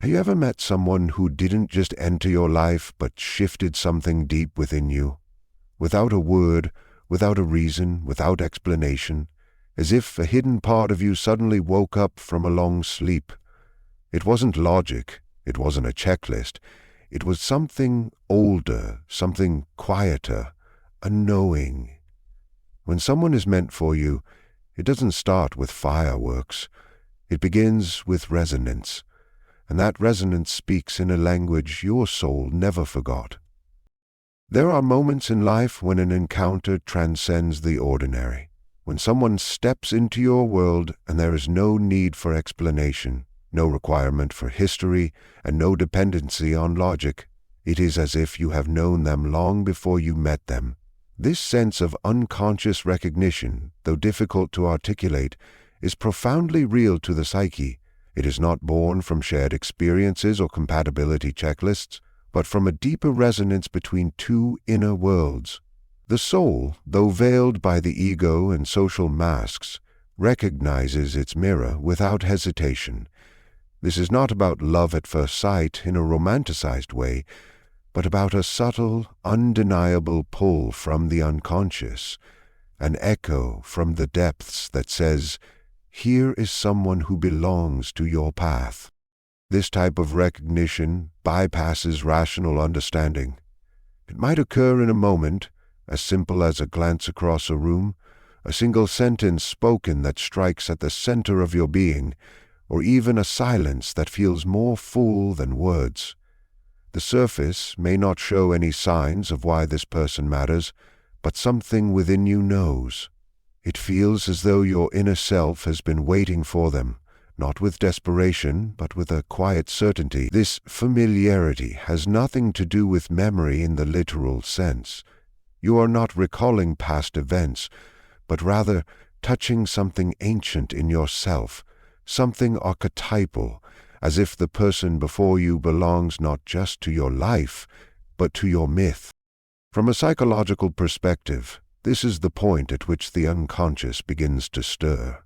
Have you ever met someone who didn't just enter your life but shifted something deep within you? Without a word, without a reason, without explanation, as if a hidden part of you suddenly woke up from a long sleep. It wasn't logic, it wasn't a checklist, it was something older, something quieter, a knowing. When someone is meant for you, it doesn't start with fireworks. It begins with resonance, and that resonance speaks in a language your soul never forgot. There are moments in life when an encounter transcends the ordinary, when someone steps into your world and there is no need for explanation, no requirement for history, and no dependency on logic. It is as if you have known them long before you met them. This sense of unconscious recognition, though difficult to articulate, is profoundly real to the psyche. It is not born from shared experiences or compatibility checklists, but from a deeper resonance between two inner worlds. The soul, though veiled by the ego and social masks, recognizes its mirror without hesitation. This is not about love at first sight in a romanticized way, but about a subtle, undeniable pull from the unconscious, an echo from the depths that says, "Here is someone who belongs to your path." This type of recognition bypasses rational understanding. It might occur in a moment, as simple as a glance across a room, a single sentence spoken that strikes at the center of your being, or even a silence that feels more full than words. The surface may not show any signs of why this person matters, but something within you knows. It feels as though your inner self has been waiting for them, not with desperation, but with a quiet certainty. This familiarity has nothing to do with memory in the literal sense. You are not recalling past events, but rather touching something ancient in yourself, something archetypal, as if the person before you belongs not just to your life, but to your myth. From a psychological perspective, this is the point at which the unconscious begins to stir.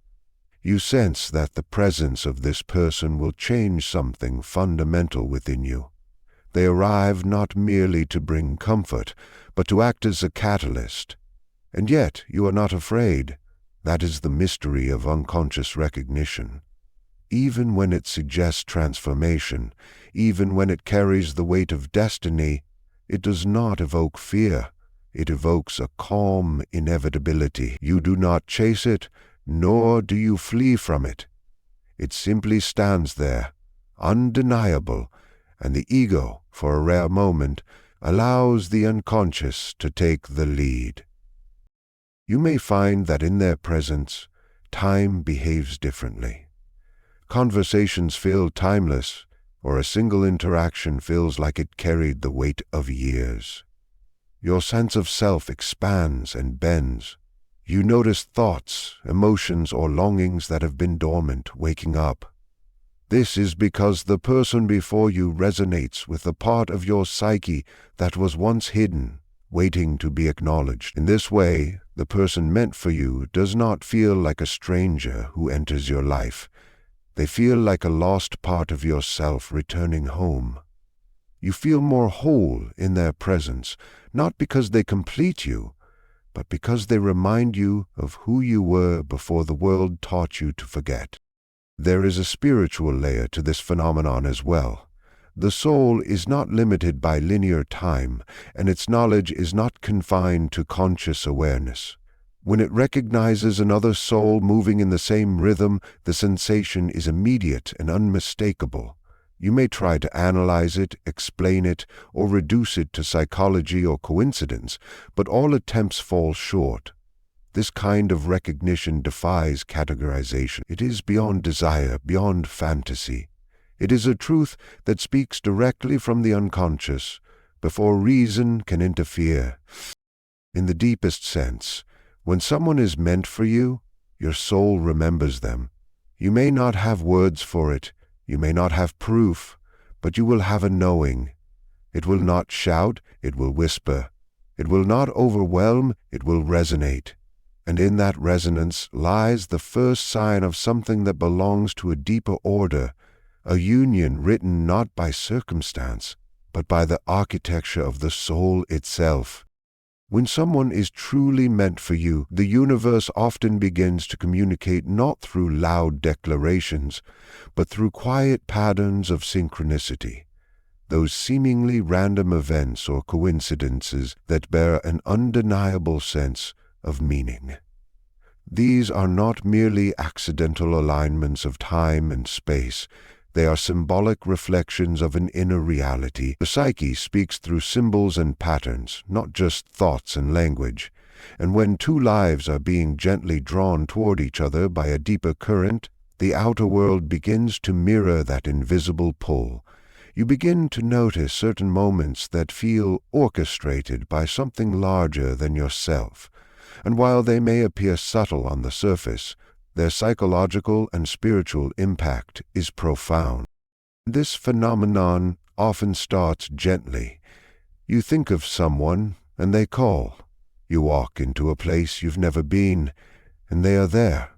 You sense that the presence of this person will change something fundamental within you. They arrive not merely to bring comfort, but to act as a catalyst. And yet you are not afraid. That is the mystery of unconscious recognition. Even when it suggests transformation, even when it carries the weight of destiny, it does not evoke fear. It evokes a calm inevitability. You do not chase it, nor do you flee from it. It simply stands there, undeniable, and the ego, for a rare moment, allows the unconscious to take the lead. You may find that in their presence, time behaves differently. Conversations feel timeless, or a single interaction feels like it carried the weight of years. Your sense of self expands and bends. You notice thoughts, emotions, or longings that have been dormant waking up. This is because the person before you resonates with the part of your psyche that was once hidden, waiting to be acknowledged. In this way, the person meant for you does not feel like a stranger who enters your life. They feel like a lost part of yourself returning home. You feel more whole in their presence, not because they complete you, but because they remind you of who you were before the world taught you to forget. There is a spiritual layer to this phenomenon as well. The soul is not limited by linear time, and its knowledge is not confined to conscious awareness. When it recognizes another soul moving in the same rhythm, the sensation is immediate and unmistakable. You may try to analyze it, explain it, or reduce it to psychology or coincidence, but all attempts fall short. This kind of recognition defies categorization. It is beyond desire, beyond fantasy. It is a truth that speaks directly from the unconscious, before reason can interfere. In the deepest sense, when someone is meant for you, your soul remembers them. You may not have words for it, you may not have proof, but you will have a knowing. It will not shout, it will whisper. It will not overwhelm, it will resonate. And in that resonance lies the first sign of something that belongs to a deeper order, a union written not by circumstance, but by the architecture of the soul itself. When someone is truly meant for you, the universe often begins to communicate not through loud declarations, but through quiet patterns of synchronicity, those seemingly random events or coincidences that bear an undeniable sense of meaning. These are not merely accidental alignments of time and space. They are symbolic reflections of an inner reality. The psyche speaks through symbols and patterns, not just thoughts and language. And when two lives are being gently drawn toward each other by a deeper current, the outer world begins to mirror that invisible pull. You begin to notice certain moments that feel orchestrated by something larger than yourself. And while they may appear subtle on the surface, their psychological and spiritual impact is profound. This phenomenon often starts gently. You think of someone, and they call. You walk into a place you've never been, and they are there.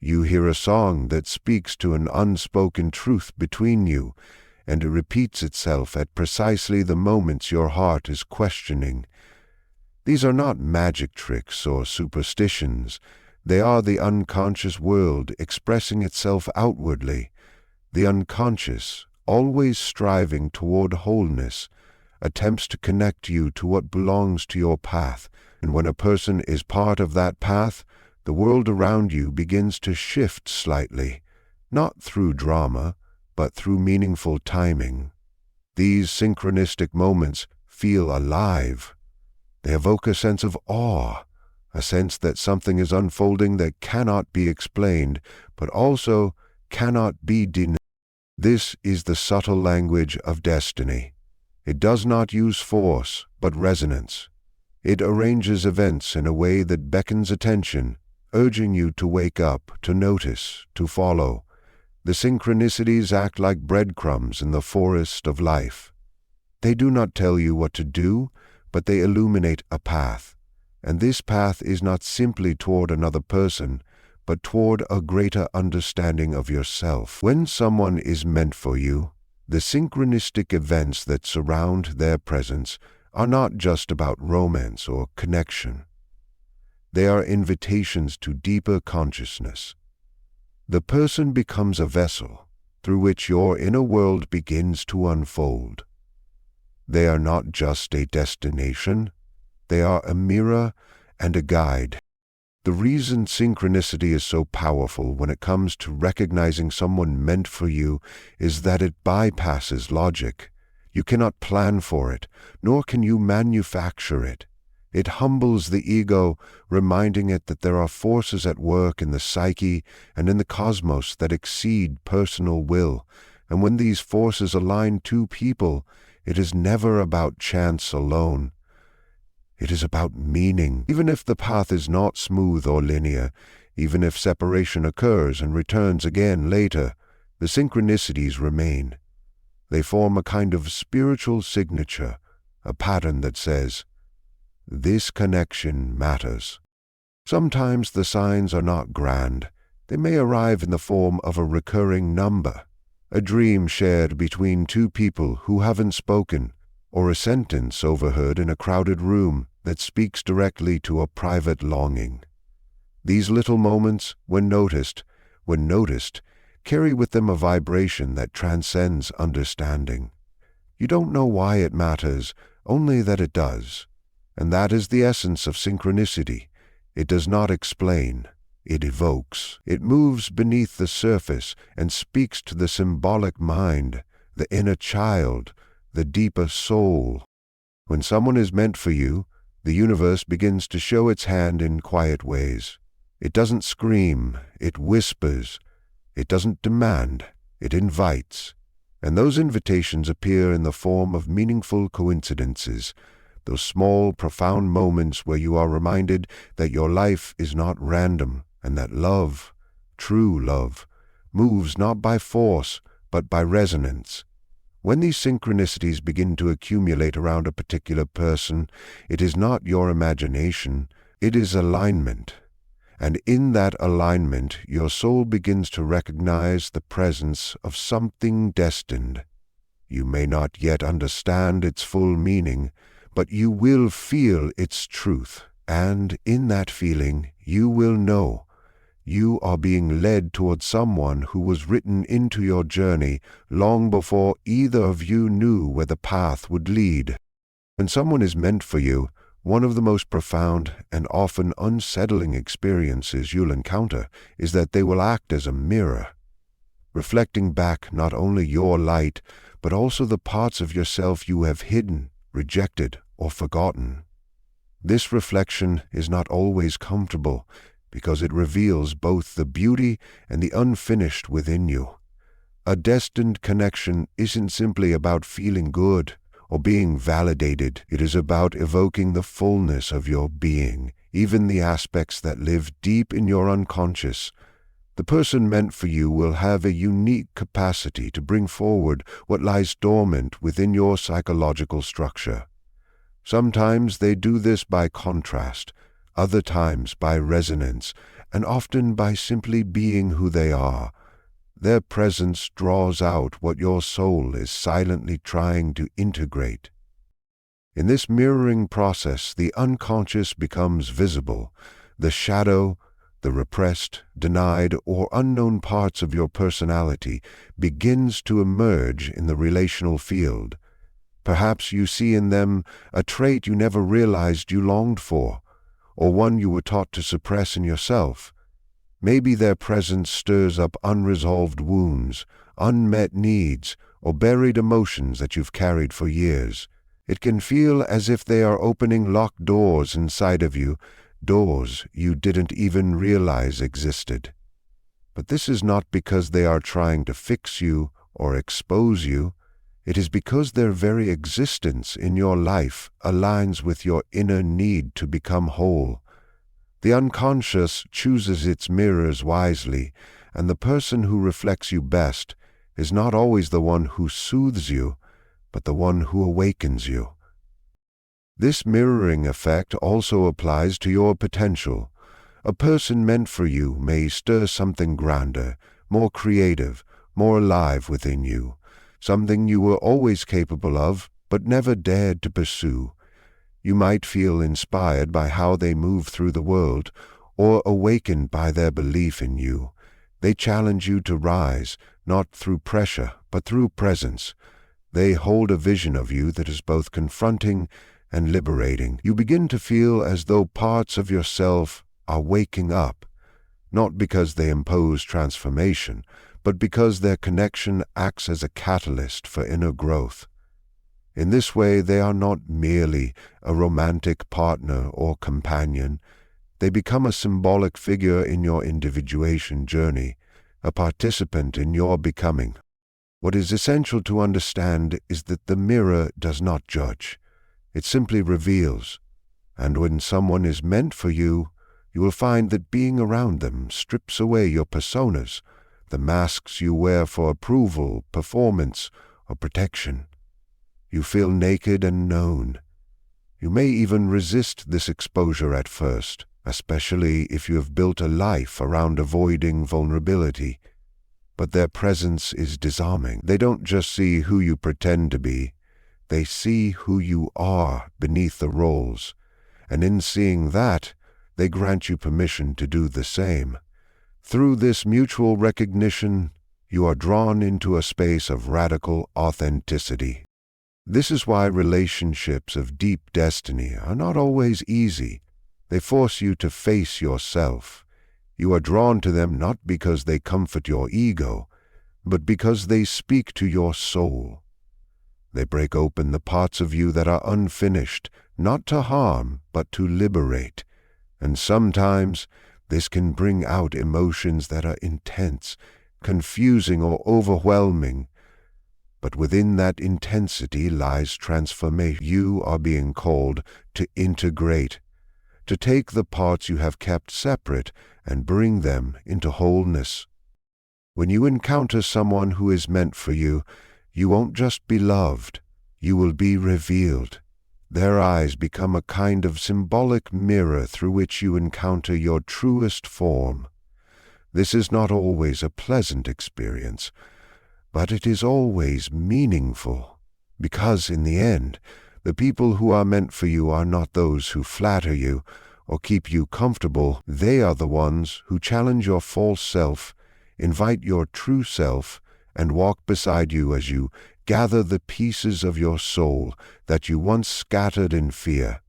You hear a song that speaks to an unspoken truth between you, and it repeats itself at precisely the moments your heart is questioning. These are not magic tricks or superstitions. They are the unconscious world expressing itself outwardly. The unconscious, always striving toward wholeness, attempts to connect you to what belongs to your path, and when a person is part of that path, the world around you begins to shift slightly, not through drama, but through meaningful timing. These synchronistic moments feel alive. They evoke a sense of awe, a sense that something is unfolding that cannot be explained, but also cannot be denied. This is the subtle language of destiny. It does not use force, but resonance. It arranges events in a way that beckons attention, urging you to wake up, to notice, to follow. The synchronicities act like breadcrumbs in the forest of life. They do not tell you what to do, but they illuminate a path. And this path is not simply toward another person, but toward a greater understanding of yourself. When someone is meant for you, the synchronistic events that surround their presence are not just about romance or connection. They are invitations to deeper consciousness. The person becomes a vessel through which your inner world begins to unfold. They are not just a destination. They are a mirror and a guide. The reason synchronicity is so powerful when it comes to recognizing someone meant for you is that it bypasses logic. You cannot plan for it, nor can you manufacture it. It humbles the ego, reminding it that there are forces at work in the psyche and in the cosmos that exceed personal will, and when these forces align two people, it is never about chance alone. It is about meaning. Even if the path is not smooth or linear, even if separation occurs and returns again later, the synchronicities remain. They form a kind of spiritual signature, a pattern that says, "This connection matters." Sometimes the signs are not grand. They may arrive in the form of a recurring number, a dream shared between two people who haven't spoken, or a sentence overheard in a crowded room that speaks directly to a private longing. These little moments, when noticed, carry with them a vibration that transcends understanding. You don't know why it matters, only that it does. And that is the essence of synchronicity. It does not explain, it evokes. It moves beneath the surface and speaks to the symbolic mind, the inner child, the deeper soul. When someone is meant for you, the universe begins to show its hand in quiet ways. It doesn't scream, it whispers. It doesn't demand, it invites. And those invitations appear in the form of meaningful coincidences, those small, profound moments where you are reminded that your life is not random and that love, true love, moves not by force but by resonance. When these synchronicities begin to accumulate around a particular person, it is not your imagination, it is alignment. And in that alignment, your soul begins to recognize the presence of something destined. You may not yet understand its full meaning, but you will feel its truth, and in that feeling, you will know you are being led toward someone who was written into your journey long before either of you knew where the path would lead. When someone is meant for you, one of the most profound and often unsettling experiences you'll encounter is that they will act as a mirror, reflecting back not only your light, but also the parts of yourself you have hidden, rejected, or forgotten. This reflection is not always comfortable, because it reveals both the beauty and the unfinished within you. A destined connection isn't simply about feeling good or being validated. It is about evoking the fullness of your being, even the aspects that live deep in your unconscious. The person meant for you will have a unique capacity to bring forward what lies dormant within your psychological structure. Sometimes they do this by contrast, other times by resonance, and often by simply being who they are. Their presence draws out what your soul is silently trying to integrate. In this mirroring process, the unconscious becomes visible. The shadow, the repressed, denied, or unknown parts of your personality begins to emerge in the relational field. Perhaps you see in them a trait you never realized you longed for, or one you were taught to suppress in yourself. Maybe their presence stirs up unresolved wounds, unmet needs, or buried emotions that you've carried for years. It can feel as if they are opening locked doors inside of you, doors you didn't even realize existed. But this is not because they are trying to fix you or expose you. It is because their very existence in your life aligns with your inner need to become whole. The unconscious chooses its mirrors wisely, and the person who reflects you best is not always the one who soothes you, but the one who awakens you. This mirroring effect also applies to your potential. A person meant for you may stir something grander, more creative, more alive within you, something you were always capable of but never dared to pursue. You might feel inspired by how they move through the world, or awakened by their belief in you. They challenge you to rise, not through pressure, but through presence. They hold a vision of you that is both confronting and liberating. You begin to feel as though parts of yourself are waking up, not because they impose transformation, but because their connection acts as a catalyst for inner growth. In this way, they are not merely a romantic partner or companion. They become a symbolic figure in your individuation journey, a participant in your becoming. What is essential to understand is that the mirror does not judge. It simply reveals. And when someone is meant for you, you will find that being around them strips away your personas, the masks you wear for approval, performance, or protection. You feel naked and known. You may even resist this exposure at first, especially if you have built a life around avoiding vulnerability. But their presence is disarming. They don't just see who you pretend to be. They see who you are beneath the roles. And in seeing that, they grant you permission to do the same. Through this mutual recognition, you are drawn into a space of radical authenticity. This is why relationships of deep destiny are not always easy. They force you to face yourself. You are drawn to them not because they comfort your ego, but because they speak to your soul. They break open the parts of you that are unfinished, not to harm, but to liberate. And sometimes this can bring out emotions that are intense, confusing, or overwhelming. But within that intensity lies transformation. You are being called to integrate, to take the parts you have kept separate and bring them into wholeness. When you encounter someone who is meant for you, you won't just be loved, you will be revealed. Their eyes become a kind of symbolic mirror through which you encounter your truest form. This is not always a pleasant experience, but it is always meaningful, because in the end, the people who are meant for you are not those who flatter you or keep you comfortable. They are the ones who challenge your false self, invite your true self, and walk beside you as you gather the pieces of your soul that you once scattered in fear.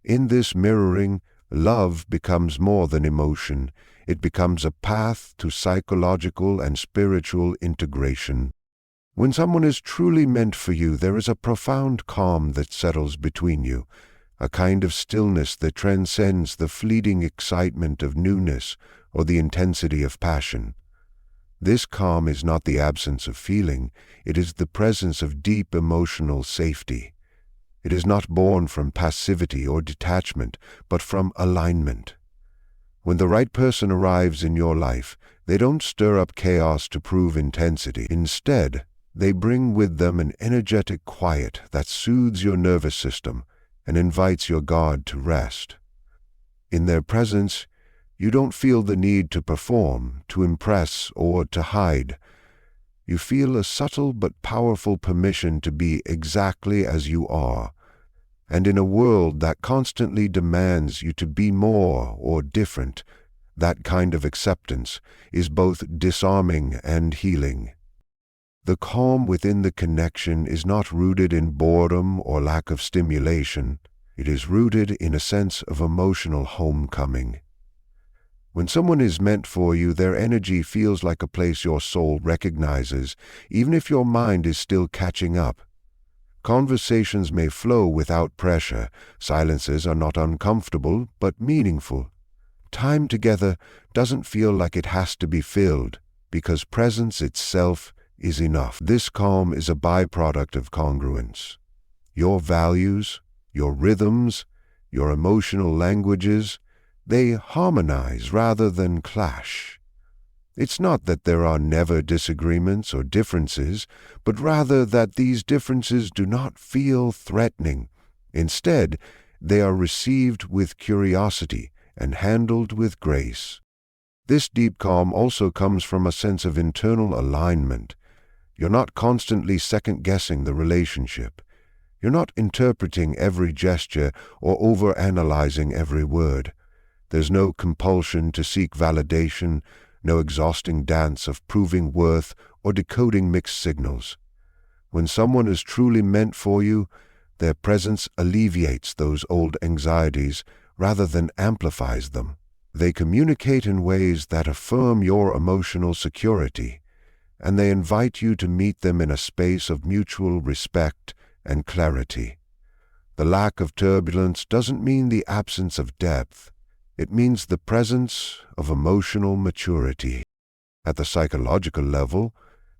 In this mirroring, love becomes more than emotion. It becomes a path to psychological and spiritual integration. When someone is truly meant for you, there is a profound calm that settles between you, a kind of stillness that transcends the fleeting excitement of newness or the intensity of passion. This calm is not the absence of feeling, it is the presence of deep emotional safety. It is not born from passivity or detachment, but from alignment. When the right person arrives in your life, they don't stir up chaos to prove intensity. Instead, they bring with them an energetic quiet that soothes your nervous system and invites your guard to rest. In their presence, you don't feel the need to perform, to impress, or to hide. You feel a subtle but powerful permission to be exactly as you are. And in a world that constantly demands you to be more or different, that kind of acceptance is both disarming and healing. The calm within the connection is not rooted in boredom or lack of stimulation. It is rooted in a sense of emotional homecoming. When someone is meant for you, their energy feels like a place your soul recognizes, even if your mind is still catching up. Conversations may flow without pressure. Silences are not uncomfortable, but meaningful. Time together doesn't feel like it has to be filled, because presence itself is enough. This calm is a byproduct of congruence. Your values, your rhythms, your emotional languages, they harmonize rather than clash. It's not that there are never disagreements or differences, but rather that these differences do not feel threatening. Instead, they are received with curiosity and handled with grace. This deep calm also comes from a sense of internal alignment. You're not constantly second-guessing the relationship. You're not interpreting every gesture or overanalyzing every word. There's no compulsion to seek validation, no exhausting dance of proving worth or decoding mixed signals. When someone is truly meant for you, their presence alleviates those old anxieties rather than amplifies them. They communicate in ways that affirm your emotional security, and they invite you to meet them in a space of mutual respect and clarity. The lack of turbulence doesn't mean the absence of depth. It means the presence of emotional maturity. At the psychological level,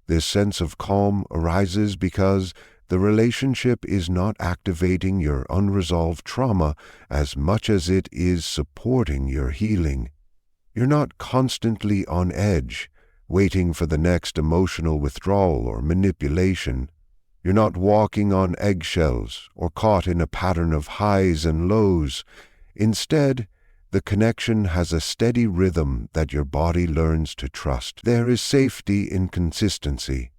this sense of calm arises because the relationship is not activating your unresolved trauma as much as it is supporting your healing. You're not constantly on edge, waiting for the next emotional withdrawal or manipulation. You're not walking on eggshells or caught in a pattern of highs and lows. Instead, the connection has a steady rhythm that your body learns to trust. There is safety in consistency,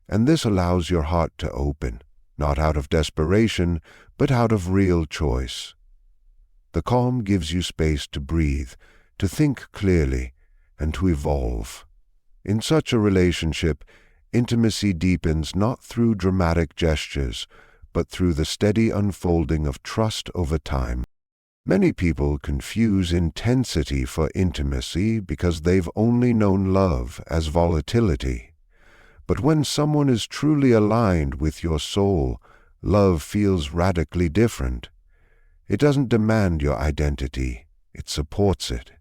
and this allows your heart to open, not out of desperation, but out of real choice. The calm gives you space to breathe, to think clearly, and to evolve. In such a relationship, intimacy deepens not through dramatic gestures, but through the steady unfolding of trust over time. Many people confuse intensity for intimacy because they've only known love as volatility. But when someone is truly aligned with your soul, love feels radically different. It doesn't demand your identity, it supports it.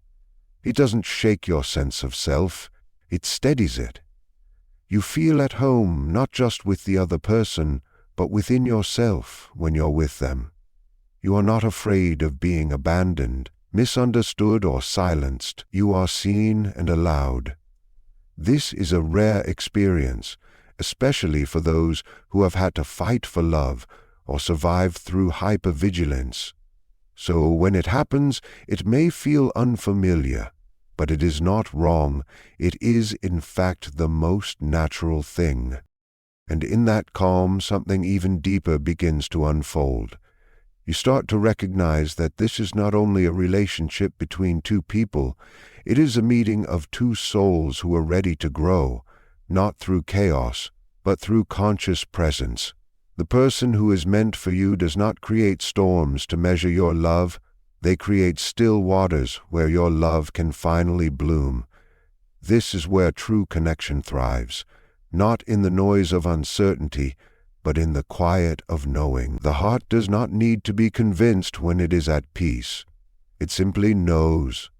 It doesn't shake your sense of self, it steadies it. You feel at home not just with the other person, but within yourself when you're with them. You are not afraid of being abandoned, misunderstood, or silenced. You are seen and allowed. This is a rare experience, especially for those who have had to fight for love or survive through hypervigilance. So when it happens, it may feel unfamiliar, but it is not wrong. It is, in fact, the most natural thing. And in that calm, something even deeper begins to unfold. You start to recognize that this is not only a relationship between two people, it is a meeting of two souls who are ready to grow, not through chaos, but through conscious presence. The person who is meant for you does not create storms to measure your love. They create still waters where your love can finally bloom. This is where true connection thrives, not in the noise of uncertainty, but in the quiet of knowing. The heart does not need to be convinced when it is at peace. It simply knows.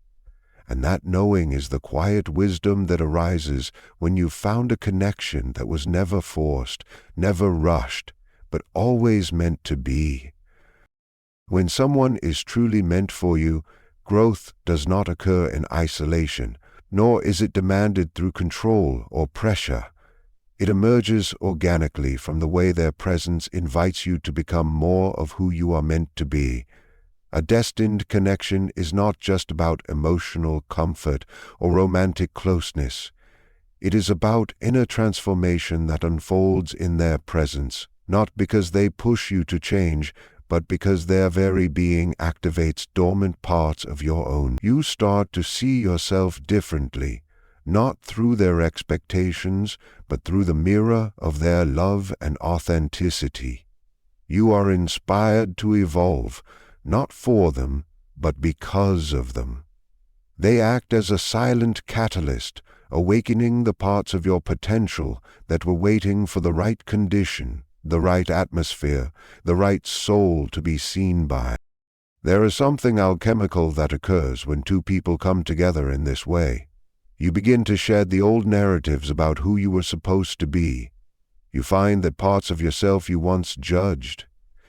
And that knowing is the quiet wisdom that arises when you've found a connection that was never forced, never rushed, but always meant to be. When someone is truly meant for you, growth does not occur in isolation, nor is it demanded through control or pressure. It emerges organically from the way their presence invites you to become more of who you are meant to be. A destined connection is not just about emotional comfort or romantic closeness. It is about inner transformation that unfolds in their presence, not because they push you to change, but because their very being activates dormant parts of your own. You start to see yourself differently, not through their expectations, but through the mirror of their love and authenticity. You are inspired to evolve, not for them, but because of them. They act as a silent catalyst, awakening the parts of your potential that were waiting for the right condition, the right atmosphere, the right soul to be seen by. There is something alchemical that occurs when two people come together in this way. You begin to shed the old narratives about who you were supposed to be. You find that parts of yourself you once judged,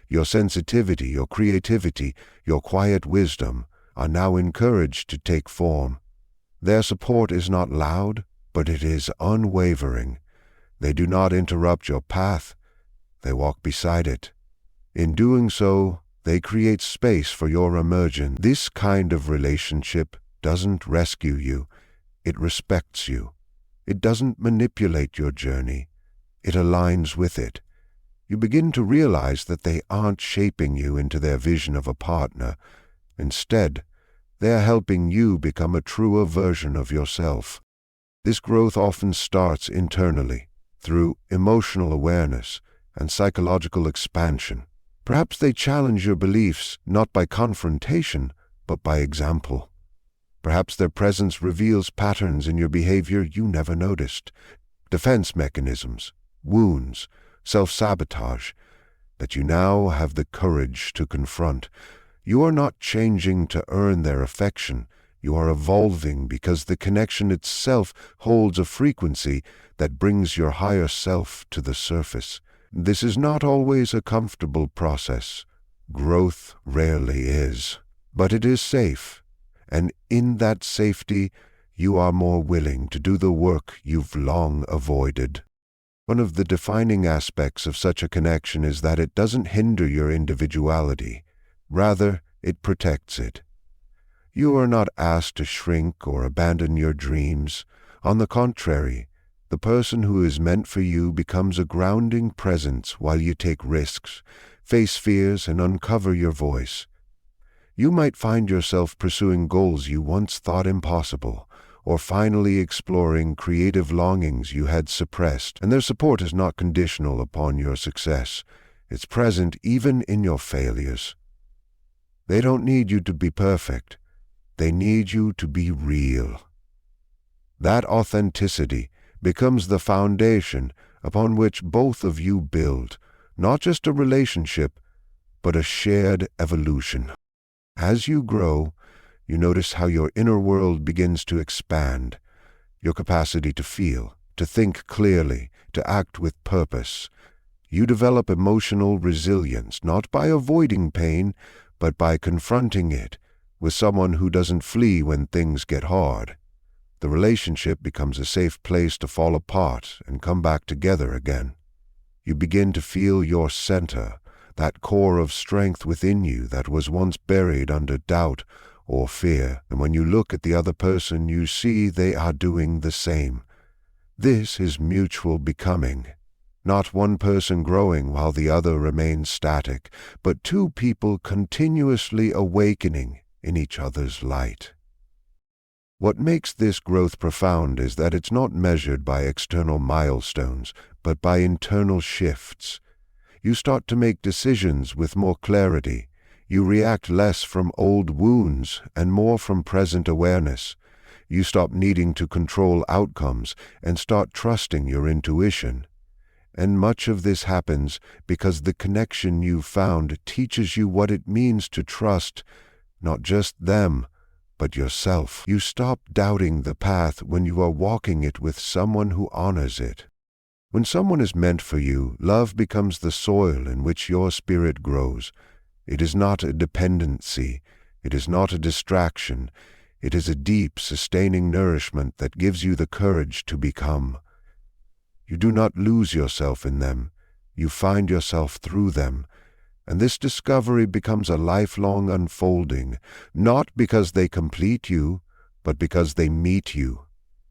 your sensitivity, your creativity, your quiet wisdom, are now encouraged to take form. Their support is not loud, but it is unwavering. They do not interrupt your path. They walk beside it. In doing so, they create space for your emergence. This kind of relationship doesn't rescue you. It respects you. It doesn't manipulate your journey. It aligns with it. You begin to realize that they aren't shaping you into their vision of a partner. Instead, they are helping you become a truer version of yourself. This growth often starts internally, through emotional awareness and psychological expansion. Perhaps they challenge your beliefs not by confrontation, but by example. Perhaps their presence reveals patterns in your behavior you never noticed, defense mechanisms, wounds, self-sabotage, that you now have the courage to confront. You are not changing to earn their affection. You are evolving because the connection itself holds a frequency that brings your higher self to the surface. This is not always a comfortable process. Growth rarely is. But it is safe. And in that safety, you are more willing to do the work you've long avoided. One of the defining aspects of such a connection is that it doesn't hinder your individuality. Rather, it protects it. You are not asked to shrink or abandon your dreams. On the contrary, the person who is meant for you becomes a grounding presence while you take risks, face fears, and uncover your voice. You might find yourself pursuing goals you once thought impossible, or finally exploring creative longings you had suppressed, and their support is not conditional upon your success. It's present even in your failures. They don't need you to be perfect. They need you to be real. That authenticity becomes the foundation upon which both of you build, not just a relationship, but a shared evolution. As you grow, you notice how your inner world begins to expand. Your capacity to feel, to think clearly, to act with purpose. You develop emotional resilience, not by avoiding pain, but by confronting it with someone who doesn't flee when things get hard. The relationship becomes a safe place to fall apart and come back together again. You begin to feel your center, that core of strength within you that was once buried under doubt or fear, and when you look at the other person, you see they are doing the same. This is mutual becoming. Not one person growing while the other remains static, but two people continuously awakening in each other's light. What makes this growth profound is that it's not measured by external milestones, but by internal shifts. You start to make decisions with more clarity. You react less from old wounds and more from present awareness. You stop needing to control outcomes and start trusting your intuition. And much of this happens because the connection you've found teaches you what it means to trust not just them, but yourself. You stop doubting the path when you are walking it with someone who honors it. When someone is meant for you, love becomes the soil in which your spirit grows. It is not a dependency. It is not a distraction. It is a deep, sustaining nourishment that gives you the courage to become. You do not lose yourself in them. You find yourself through them. And this discovery becomes a lifelong unfolding, not because they complete you, but because they meet you,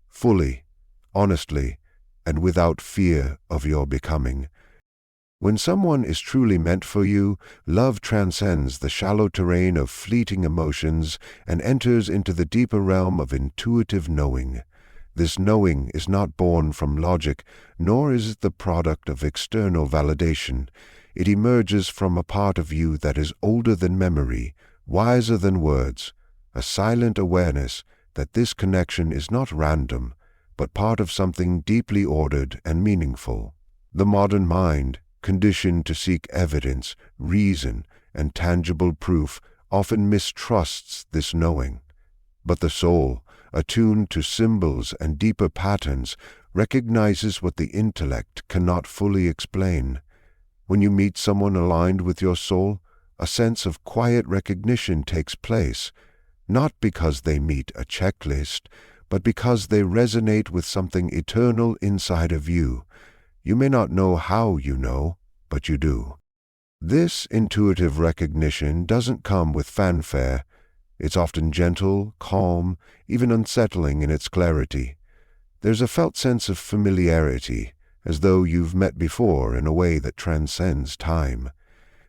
fully, honestly, and without fear of your becoming. When someone is truly meant for you, love transcends the shallow terrain of fleeting emotions and enters into the deeper realm of intuitive knowing. This knowing is not born from logic, nor is it the product of external validation. It emerges from a part of you that is older than memory, wiser than words, a silent awareness that this connection is not random, but part of something deeply ordered and meaningful. The modern mind, conditioned to seek evidence, reason, and tangible proof, often mistrusts this knowing. But the soul, attuned to symbols and deeper patterns, recognizes what the intellect cannot fully explain. When you meet someone aligned with your soul, a sense of quiet recognition takes place, not because they meet a checklist, but because they resonate with something eternal inside of you. You may not know how you know, but you do. This intuitive recognition doesn't come with fanfare. It's often gentle, calm, even unsettling in its clarity. There's a felt sense of familiarity, as though you've met before in a way that transcends time.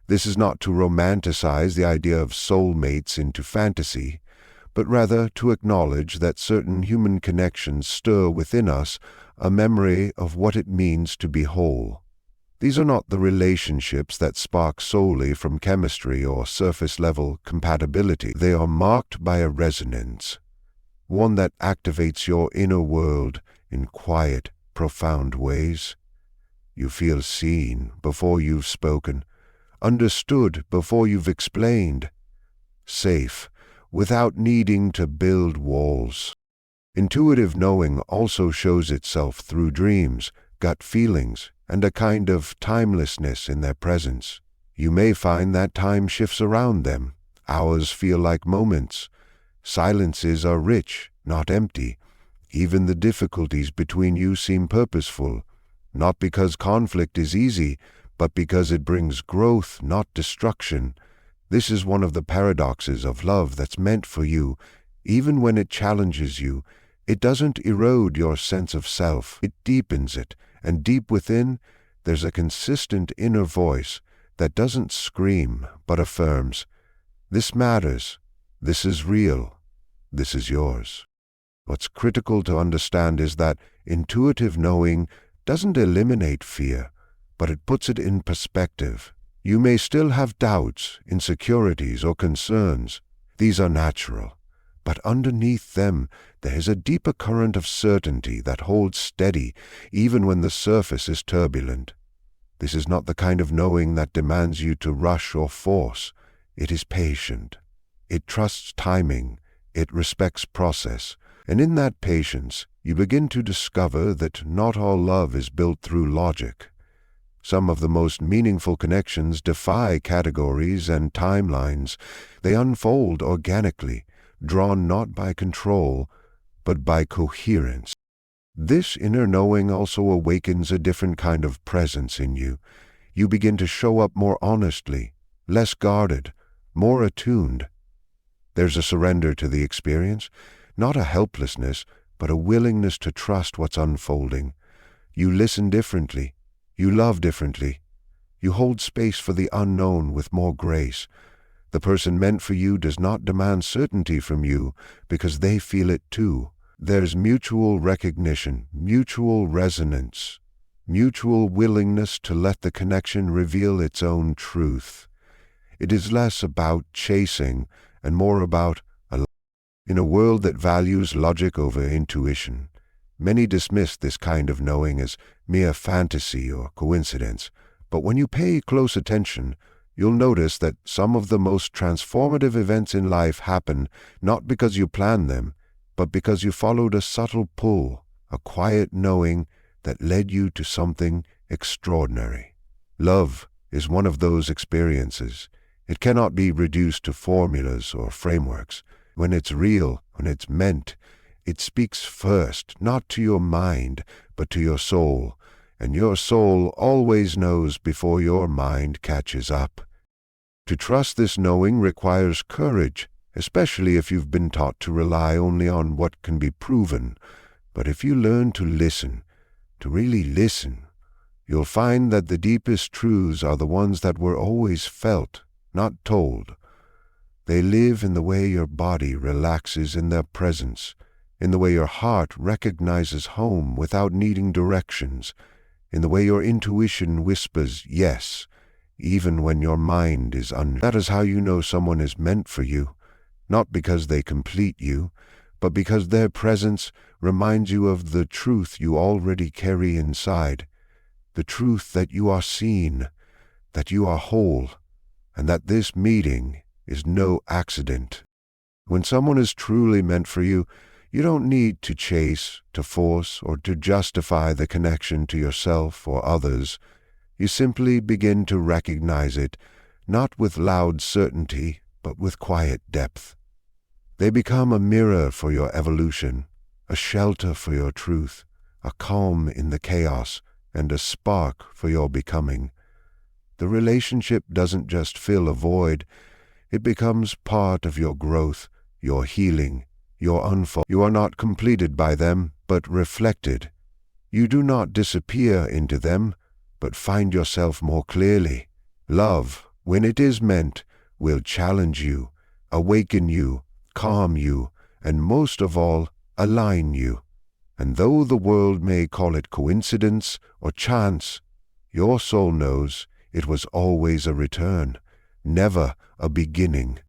This is not to romanticize the idea of soulmates into fantasy, but rather to acknowledge that certain human connections stir within us a memory of what it means to be whole. These are not the relationships that spark solely from chemistry or surface-level compatibility. They are marked by a resonance, one that activates your inner world in quiet, profound ways. You feel seen before you've spoken, understood before you've explained, safe without needing to build walls. Intuitive knowing also shows itself through dreams, gut feelings, and a kind of timelessness in their presence. You may find that time shifts around them. Hours feel like moments. Silences are rich, not empty. Even the difficulties between you seem purposeful, not because conflict is easy, but because it brings growth, not destruction. This is one of the paradoxes of love that's meant for you. Even when it challenges you, it doesn't erode your sense of self. It deepens it, and deep within, there's a consistent inner voice that doesn't scream, but affirms, "This matters. This is real. This is yours." What's critical to understand is that intuitive knowing doesn't eliminate fear, but it puts it in perspective. You may still have doubts, insecurities, or concerns. These are natural. But underneath them, there is a deeper current of certainty that holds steady even when the surface is turbulent. This is not the kind of knowing that demands you to rush or force. It is patient. It trusts timing. It respects process. And in that patience, you begin to discover that not all love is built through logic. Some of the most meaningful connections defy categories and timelines. They unfold organically, drawn not by control, but by coherence. This inner knowing also awakens a different kind of presence in you. You begin to show up more honestly, less guarded, more attuned. There's a surrender to the experience, not a helplessness, but a willingness to trust what's unfolding. You listen differently. You love differently. You hold space for the unknown with more grace. The person meant for you does not demand certainty from you because they feel it too. There's mutual recognition, mutual resonance, mutual willingness to let the connection reveal its own truth. It is less about chasing and more about allowing. In a world that values logic over intuition, many dismiss this kind of knowing as mere fantasy or coincidence. But when you pay close attention, you'll notice that some of the most transformative events in life happen not because you planned them, but because you followed a subtle pull, a quiet knowing that led you to something extraordinary. Love is one of those experiences. It cannot be reduced to formulas or frameworks. When it's real, when it's meant, it speaks first, not to your mind, but to your soul, and your soul always knows before your mind catches up. To trust this knowing requires courage, especially if you've been taught to rely only on what can be proven. But if you learn to listen, to really listen, you'll find that the deepest truths are the ones that were always felt, not told. They live in the way your body relaxes in their presence, in the way your heart recognizes home without needing directions, in the way your intuition whispers yes, even when your mind is unsure. That is how you know someone is meant for you, not because they complete you, but because their presence reminds you of the truth you already carry inside, the truth that you are seen, that you are whole, and that this meeting is no accident. When someone is truly meant for you, you don't need to chase, to force, or to justify the connection to yourself or others. You simply begin to recognize it, not with loud certainty, but with quiet depth. They become a mirror for your evolution, a shelter for your truth, a calm in the chaos, and a spark for your becoming. The relationship doesn't just fill a void, it becomes part of your growth, your healing, your unfold. You are not completed by them, but reflected. You do not disappear into them, but find yourself more clearly. Love, when it is meant, will challenge you, awaken you, calm you, and most of all, align you. And though the world may call it coincidence or chance, your soul knows it was always a return, never a beginning.